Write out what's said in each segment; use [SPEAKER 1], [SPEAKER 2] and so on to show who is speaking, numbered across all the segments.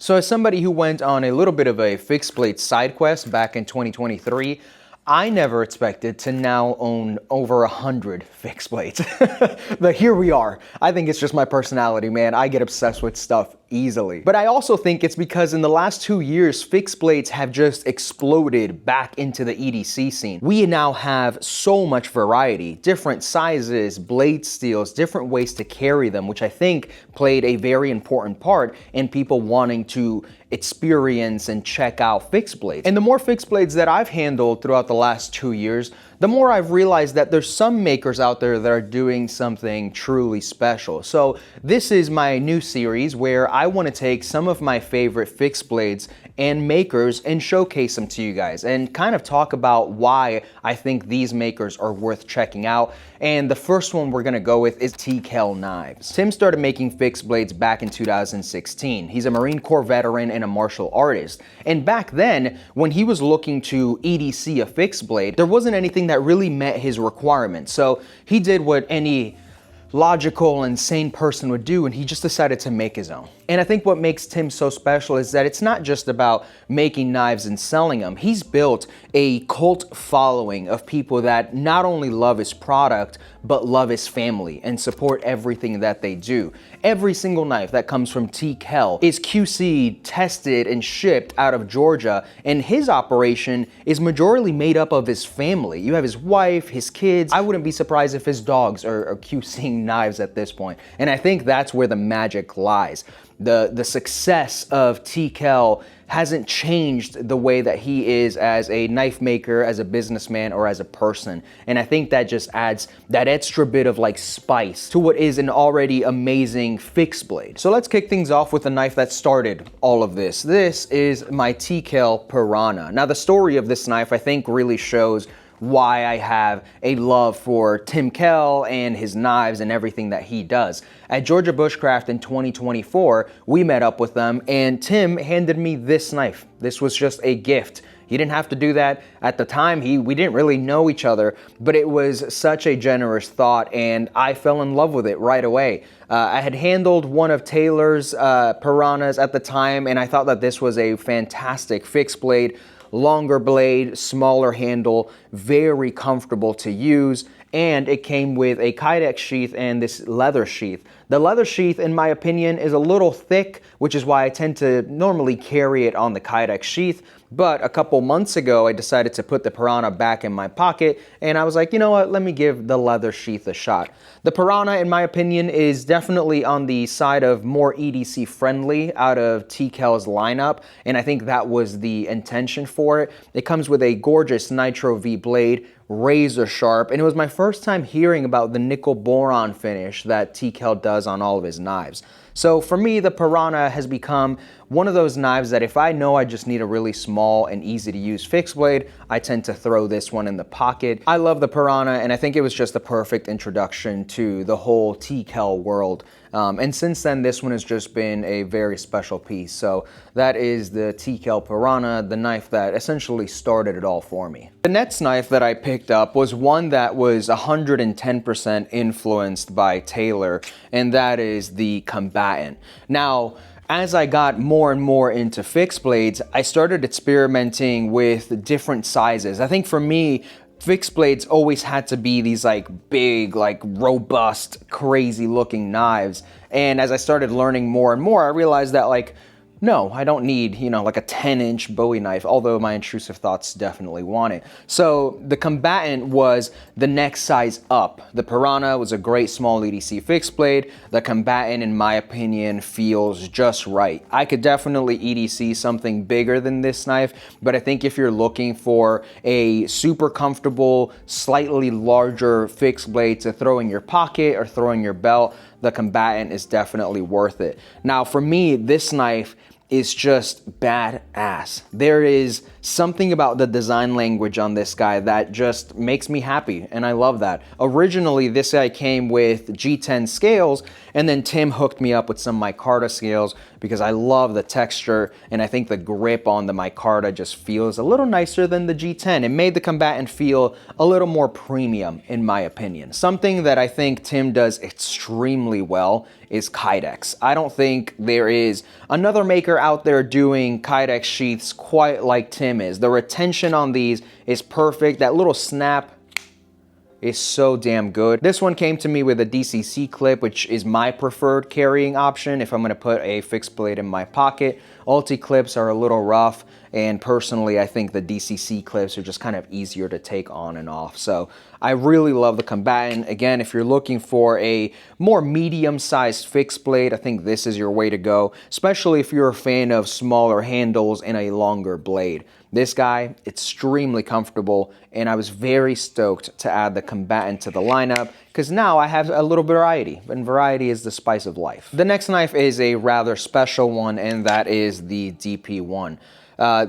[SPEAKER 1] So as somebody who went on a little bit of a fixed blade side quest back in 2023, I never expected to now own over 100 fixed blades. But here we are. I think it's just my personality, man. I get obsessed with stuff easily. But I also think it's because in the last 2 years, fixed blades have just exploded back into the EDC scene. We now have so much variety, different sizes, blade steels, different ways to carry them, which I think played a very important part in people wanting to experience and check out fixed blades. And the more fixed blades that I've handled throughout the last 2 years, the more I've realized that there's some makers out there that are doing something truly special. So this is my new series where I want to take some of my favorite fixed blades and makers and showcase them to you guys and kind of talk about why I think these makers are worth checking out. And the first one we're gonna go with is T.Kell Knives. Tim started making fixed blades back in 2016. He's a Marine Corps veteran and a martial artist. And back then, when he was looking to EDC a fixed blade, there wasn't anything that really met his requirements. So he did what any logical and sane person would do, and he just decided to make his own. And I think what makes Tim so special is that it's not just about making knives and selling them. He's built a cult following of people that not only love his product, but love his family and support everything that they do. Every single knife that comes from T.Kell is QC tested and shipped out of Georgia, and his operation is majorly made up of his family. You have his wife, his kids. I wouldn't be surprised if his dogs are QCing knives at this point. And I think that's where the magic lies. The success of T.Kell hasn't changed the way that he is as a knife maker, as a businessman, or as a person. And I think that just adds that extra bit of like spice to what is an already amazing fixed blade. So let's kick things off with the knife that started all of this. This is my T.Kell Piranha. Now the story of this knife I think really shows why I have a love for Tim Kell and his knives and everything that he does. At Georgia Bushcraft in 2024, we met up with them and Tim handed me this knife. This was just a gift. He didn't have to do that at the time. We didn't really know each other, but it was such a generous thought and I fell in love with it right away. I had handled one of Taylor's Piranhas at the time and I thought that this was a fantastic fixed blade. Longer blade, smaller handle, very comfortable to use, and it came with a Kydex sheath and this leather sheath. The leather sheath, in my opinion, is a little thick, which is why I tend to normally carry it on the Kydex sheath. But a couple months ago, I decided to put the Piranha back in my pocket, and I was like, you know what, let me give the leather sheath a shot. The Piranha, in my opinion, is definitely on the side of more EDC friendly out of T.Kell's lineup, and I think that was the intention for it. It comes with a gorgeous Nitro V blade, razor sharp, and it was my first time hearing about the nickel boron finish that T.Kell does on all of his knives. So for me, the Piranha has become one of those knives that if I know I just need a really small and easy to use fixed blade, I tend to throw this one in the pocket. I love the Piranha and I think it was just the perfect introduction to the whole T.Kell world. And since then, this one has just been a very special piece. So that is the T.Kell Piranha, the knife that essentially started it all for me. The next knife that I picked up was one that was 110% influenced by Taylor, and that is the Combatant. Now, as I got more and more into fixed blades, I started experimenting with different sizes. I think for me, fixed blades always had to be these like big, like robust, crazy looking knives. And as I started learning more and more, I realized that like, no, I don't need, you know, like a 10-inch Bowie knife, although my intrusive thoughts definitely want it. So the Combatant was the next size up. The Piranha was a great small EDC fixed blade. The Combatant, in my opinion, feels just right. I could definitely EDC something bigger than this knife, but I think if you're looking for a super comfortable, slightly larger fixed blade to throw in your pocket or throw in your belt, the Combatant is definitely worth it. Now, for me, this knife is just badass. There is something about the design language on this guy that just makes me happy, and I love that. Originally, this guy came with G10 scales, and then Tim hooked me up with some micarta scales because I love the texture, and I think the grip on the micarta just feels a little nicer than the G10. It made the Combatant feel a little more premium, in my opinion. Something that I think Tim does extremely well is Kydex. I don't think there is another maker out there doing Kydex sheaths quite like Tim is. The retention on these is perfect. That little snap is so damn good. This one came to me with a DCC clip, which is my preferred carrying option if I'm gonna put a fixed blade in my pocket. Ulti clips are a little rough, and personally I think the DCC clips are just kind of easier to take on and off. So I really love the Combatant. Again, if you're looking for a more medium-sized fixed blade, I think this is your way to go, especially if you're a fan of smaller handles and a longer blade. This guy, extremely comfortable, and I was very stoked to add the Combatant to the lineup because now I have a little variety, and variety is the spice of life. The next knife is a rather special one, and that is the DP1.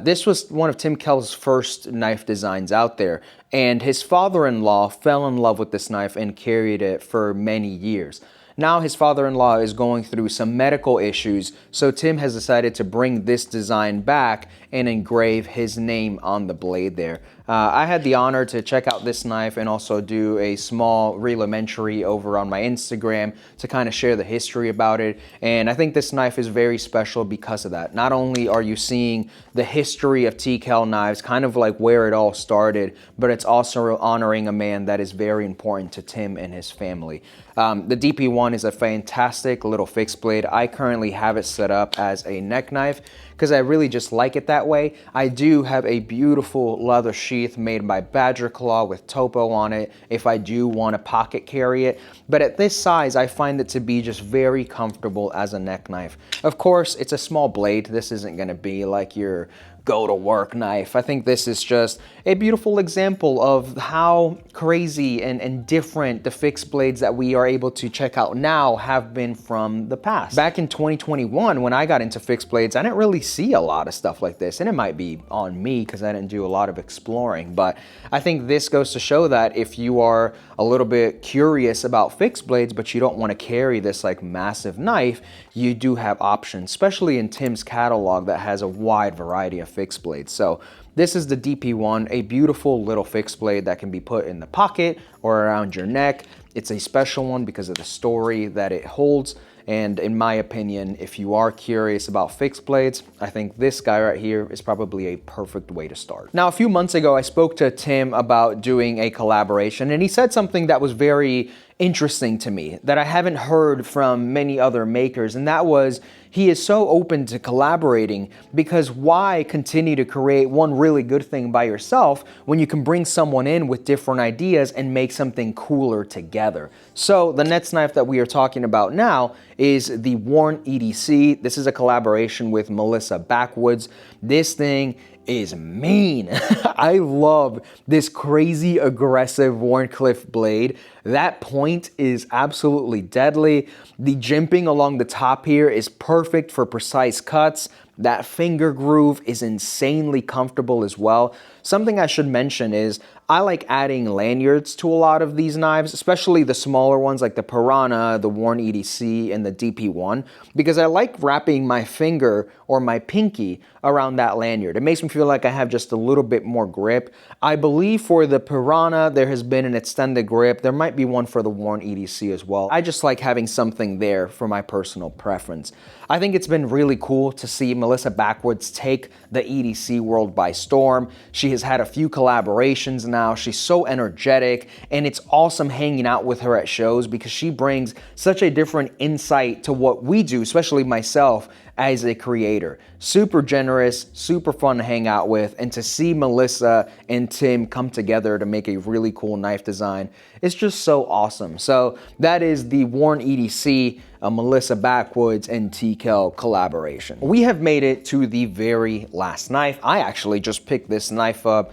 [SPEAKER 1] This was one of Tim Kell's first knife designs out there, and his father-in-law fell in love with this knife and carried it for many years. Now his father-in-law is going through some medical issues, so Tim has decided to bring this design back and engrave his name on the blade there. I had the honor to check out this knife and also do a small relementary over on my Instagram to kind of share the history about it, and I think this knife is very special because of that. Not only are you seeing the history of T.Kell Knives, kind of like where it all started, but it's also honoring a man that is very important to Tim and his family. The DP1 is a fantastic little fixed blade. I currently have it set up as a neck knife because I really just like it that way. I do have a beautiful leather sheath made by Badger Claw with topo on it if I do want to pocket carry it, but at this size I find it to be just very comfortable as a neck knife. Of course, it's a small blade. This isn't going to be like your go-to-work knife. I think this is just a beautiful example of how crazy and different the fixed blades that we are able to check out now have been from the past. Back in 2021, when I got into fixed blades, I didn't really see a lot of stuff like this, and it might be on me because I didn't do a lot of exploring, but I think this goes to show that if you are a little bit curious about fixed blades, but you don't want to carry this like massive knife, you do have options, especially in Tim's catalog that has a wide variety of fixed blades. So this is the DP1, a beautiful little fixed blade that can be put in the pocket or around your neck. It's a special one because of the story that it holds. And in my opinion, if you are curious about fixed blades, I think this guy right here is probably a perfect way to start. Now, a few months ago, I spoke to Tim about doing a collaboration, and he said something that was very interesting to me that I haven't heard from many other makers, and that was he is so open to collaborating because why continue to create one really good thing by yourself when you can bring someone in with different ideas and make something cooler together? So the next knife that we are talking about now is the WharnEDC. This is a collaboration with Melissa Backwoods. This thing is mean. I love this crazy aggressive Wharncliffe blade. That point is absolutely deadly. The jimping along the top here is perfect for precise cuts. That finger groove is insanely comfortable as well. Something I should mention is I like adding lanyards to a lot of these knives, especially the smaller ones like the Piranha, the WharnEDC, and the DP1, because I like wrapping my finger or my pinky around that lanyard. It makes me feel like I have just a little bit more grip. I believe for the Piranha, there has been an extended grip. There might be one for the WharnEDC as well. I just like having something there for my personal preference. I think it's been really cool to see Melissa Backwoods take the EDC world by storm. She has had a few collaborations now. She's so energetic, and it's awesome hanging out with her at shows because she brings such a different insight to what we do, especially myself as a creator. Super generous, super fun to hang out with, and to see Melissa and Tim come together to make a really cool knife design, it's just so awesome. So that is the WharnEDC, Melissa Backwoods and T.Kell collaboration. We have made it to the very last knife. I actually just picked this knife up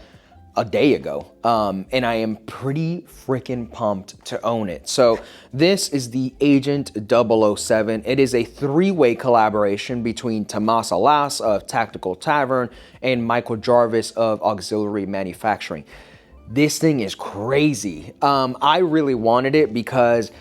[SPEAKER 1] a day ago, and I am pretty freaking pumped to own it. So this is the Agent 007. It is a three-way collaboration between Tomas Alas of Tactical Tavern and Michael Jarvis of Auxiliary Manufacturing. This thing is crazy. I really wanted it because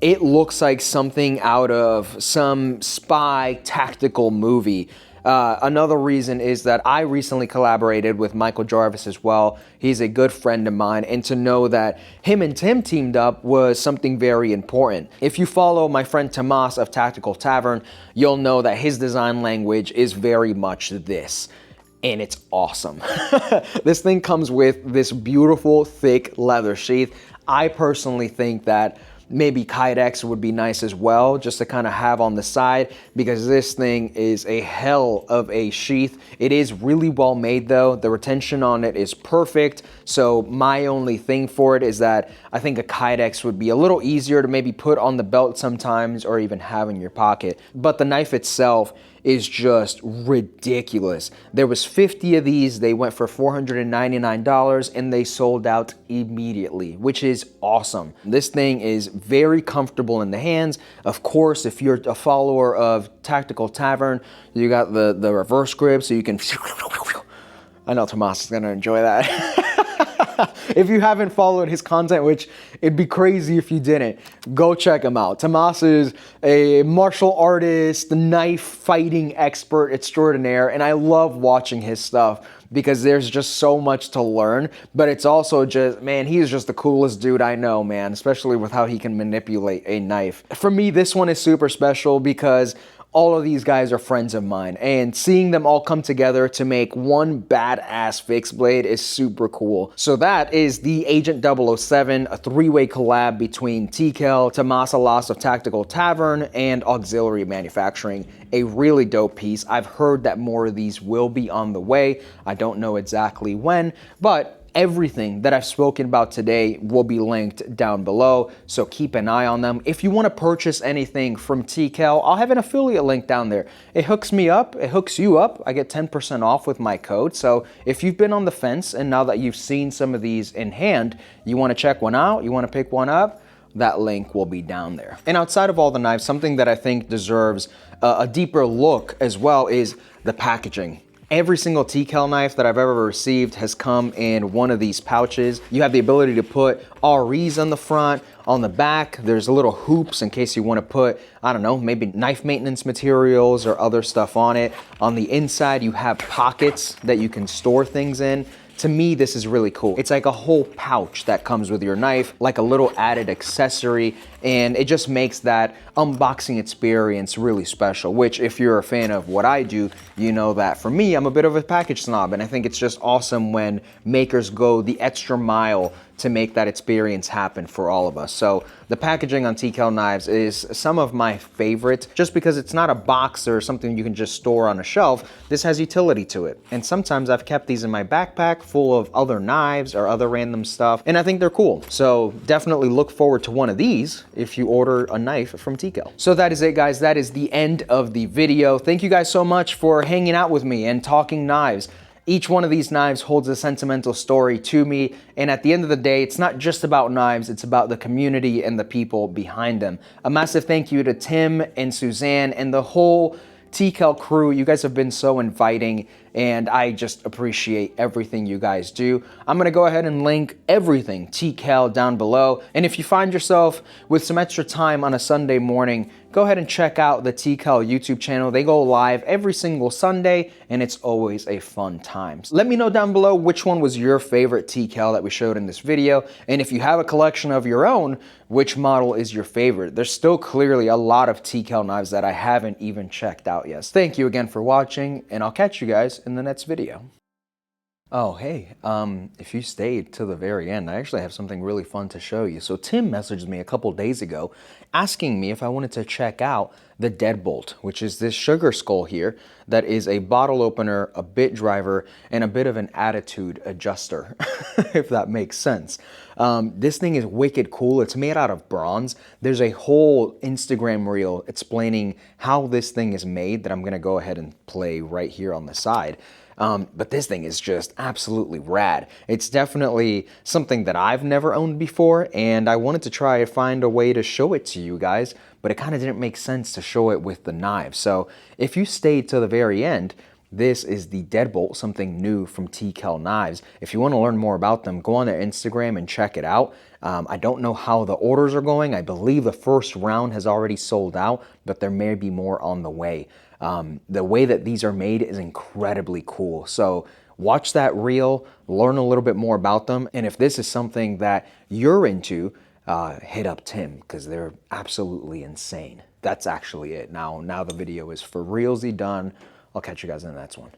[SPEAKER 1] it looks like something out of some spy tactical movie. Another reason is that I recently collaborated with Michael Jarvis as well. He's a good friend of mine, and to know that him and Tim teamed up was something very important. If you follow my friend Tomas of Tactical Tavern, you'll know that his design language is very much this. And it's awesome. This thing comes with this beautiful, thick leather sheath. I personally think that maybe Kydex would be nice as well, just to kind of have on the side, because this thing is a hell of a sheath. It is really well made though. The retention on it is perfect. So my only thing for it is that I think a Kydex would be a little easier to maybe put on the belt sometimes, or even have in your pocket. But the knife itself is just ridiculous. There was 50 of these. They went for $499 and they sold out immediately, which is awesome. This thing is very comfortable in the hands. Of course, if you're a follower of Tactical Tavern, you got the reverse grip, so you can I know Tomas is gonna enjoy that. If you haven't followed his content, which it'd be crazy if you didn't, go check him out. Tomas is a martial artist, knife fighting expert extraordinaire, and I love watching his stuff because there's just so much to learn. But it's also just, man, he's just the coolest dude I know, man, especially with how he can manipulate a knife. For me, this one is super special because all of these guys are friends of mine, and seeing them all come together to make one badass fixed blade is super cool. So that is the Agent 007, a three-way collab between T.Kell, Tomas Alas of Tactical Tavern, and Auxiliary Manufacturing. A really dope piece. I've heard that more of these will be on the way. I don't know exactly when, but everything that I've spoken about today will be linked down below, so keep an eye on them. If you want to purchase anything from T.Kell, I'll have an affiliate link down there. It hooks me up, it hooks you up. I get 10% off with my code. So if you've been on the fence and now that you've seen some of these in hand, you want to check one out, you want to pick one up, that link will be down there. And outside of all the knives, something that I think deserves a deeper look as well is the packaging. Every single T.Kell knife that I've ever received has come in one of these pouches. You have the ability to put REs on the front. On the back, there's little hoops in case you want to put, I don't know, maybe knife maintenance materials or other stuff on it. On the inside, you have pockets that you can store things in. To me, this is really cool. It's like a whole pouch that comes with your knife, like a little added accessory, and it just makes that unboxing experience really special, which if you're a fan of what I do, you know that for me, I'm a bit of a package snob, and I think it's just awesome when makers go the extra mile to make that experience happen for all of us. So the packaging on T.Kell Knives is some of my favorite, just because it's not a box or something you can just store on a shelf. This has utility to it. And sometimes I've kept these in my backpack full of other knives or other random stuff, and I think they're cool. So definitely look forward to one of these if you order a knife from T.Kell. So that is it, guys. That is the end of the video. Thank you guys so much for hanging out with me and talking knives. Each one of these knives holds a sentimental story to me, and at the end of the day, it's not just about knives, it's about the community and the people behind them. A massive thank you to Tim and Suzanne and the whole T.Kell crew. You guys have been so inviting, and I just appreciate everything you guys do. I'm gonna go ahead and link everything T.Kell down below, and if you find yourself with some extra time on a Sunday morning, go ahead and check out the T.Kell YouTube channel. They go live every single Sunday, and it's always a fun time. So let me know down below which one was your favorite T.Kell that we showed in this video, and if you have a collection of your own, which model is your favorite? There's still clearly a lot of T.Kell knives that I haven't even checked out yet. Thank you again for watching, and I'll catch you guys in the next video. Oh, hey, if you stayed to the very end, I actually have something really fun to show you. So Tim messaged me a couple days ago asking me if I wanted to check out the Deadbolt, which is this sugar skull here that is a bottle opener, a bit driver, and a bit of an attitude adjuster, if that makes sense. This thing is wicked cool. It's made out of bronze. There's a whole Instagram reel explaining how this thing is made that I'm gonna go ahead and play right here on the side. But this thing is just absolutely rad. It's definitely something that I've never owned before, and I wanted to try to find a way to show it to you guys, but it kind of didn't make sense to show it with the knife. So if you stayed to the very end, this is the Deadbolt, something new from T.Kell Knives. If you want to learn more about them, go on their Instagram and check it out. I don't know how the orders are going. I believe the first round has already sold out, but there may be more on the way. The way that these are made is incredibly cool. So watch that reel, learn a little bit more about them. And if this is something that you're into, hit up Tim, because they're absolutely insane. That's actually it. Now the video is for realsy done. I'll catch you guys in the next one.